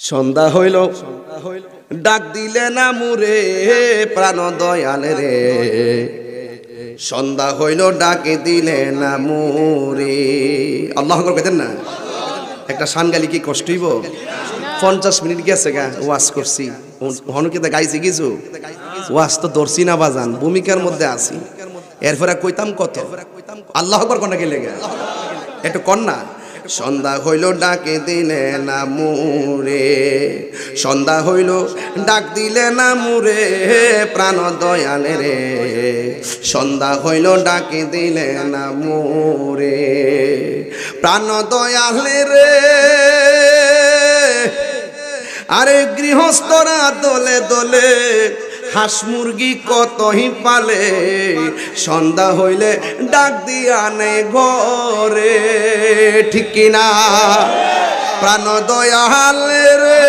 সন্ধ্যা হইল ডাক দিলে না মুরে প্রাণ দয়াল রে, সন্ধ্যা হইল ডাকে দিলে না মুরে। আল্লাহ আকবার কইতেন না? একটা শান গালি কি কষ্ট হইব? 50 মিনিট গেছে গা ওয়াজ করছি, হনকিতে গাইছি কিছু ওয়াজ তো ধরছি না বাজান, ভূমিকার মধ্যে আছি। এরপরে কইতাম কত আল্লাহ আকবার কোনটা গেলে গা একটু কন্যা। সন্ধ্যা হইল ডাকে দিলে না মুরে, সন্ধ্যা হইল ডাক দিলে না মুরে প্রাণ দয়াল রে, সন্ধ্যা হইল ডাকে দিলে না মুরে প্রাণ দয়াল রে। আরে গৃহস্থরা দলে দলে হাঁস মুরগি কতই পালে, সন্ধ্যা হইলে ডাক দিয়া নেই ঘরে, ঠিক কিনা? প্রাণ দয়াল রে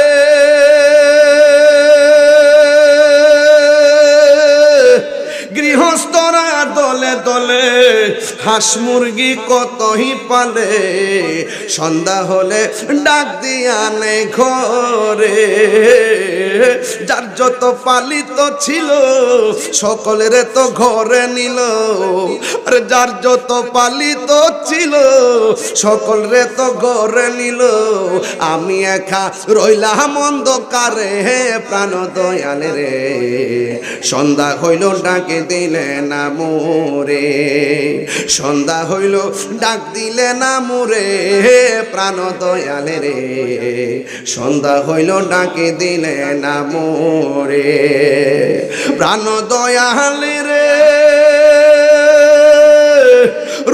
গৃহস্থরা দলে দলে হাঁস মুরগি কতই পালে, সন্ধ্যা হলে ডাক দিয়া নেই ঘরে। যার যত পালিত ছিল সকলের তো ঘরে নিল, আর যার যত পালিত ছিল সকলরে তো ঘরে নিল, আমি একা রইলাম অন্ধকারে প্রাণ দয়াল রে, সন্ধ্যা হইল ডাকে দিলে না মোরে, সন্ধ্যা হইল ডাক দিলে না মোরে প্রাণ দয়াল রে, সন্ধ্যা হইল ডাকে দিলে না মোরে প্রাণ দয়াল রে।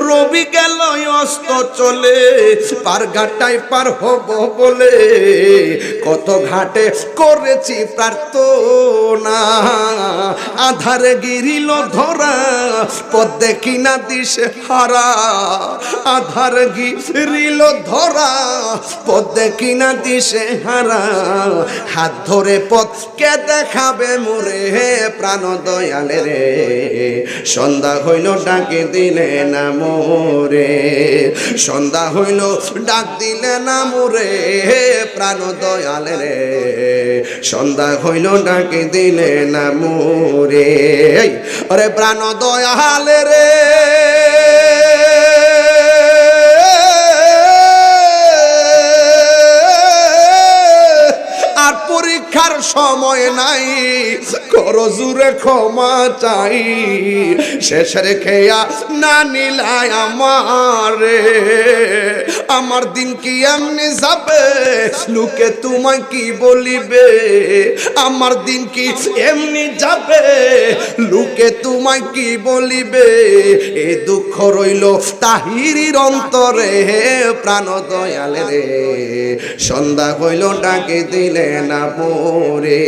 রবি গেল অস্ত চলে, পার ঘাটায় পার হব বলে কত ঘাটে করেছি প্রার্থনা, আধারে গিরিল ধরা পথ দেখি না দিশে হারা, আধারে গিরিল ধরা পথ দেখি না দিশে হারা, হাত ধরে পথ কে দেখাবে মোরে প্রাণ দয়াল রে, সন্ধ্যা হইল ডাকে দিলে না মোরে, সন্ধ্যা হইল ডাক দিলে না মোরে প্রাণ দয়াল রে, সন্ধ্যা হইল ডাকে দিলে না মোরে। আরে প্রাণ দয়াল রে আর পরীক্ষার সময় নাই, করো জুরে ক্ষমা চাই, শেষের খেয়া না নিলাই আমারে, আমার দিন কি এমনি যাবে লোকে তোমায় কি বলিবে, আমার দিন কি এমনি যাবে লোকে তোমায় কি বলিবে, এ দুঃখ রইল তাহিরির অন্তরে প্রাণ দয়াল রে, সন্ধ্যা হইল ডাকে দিলে না মোরে।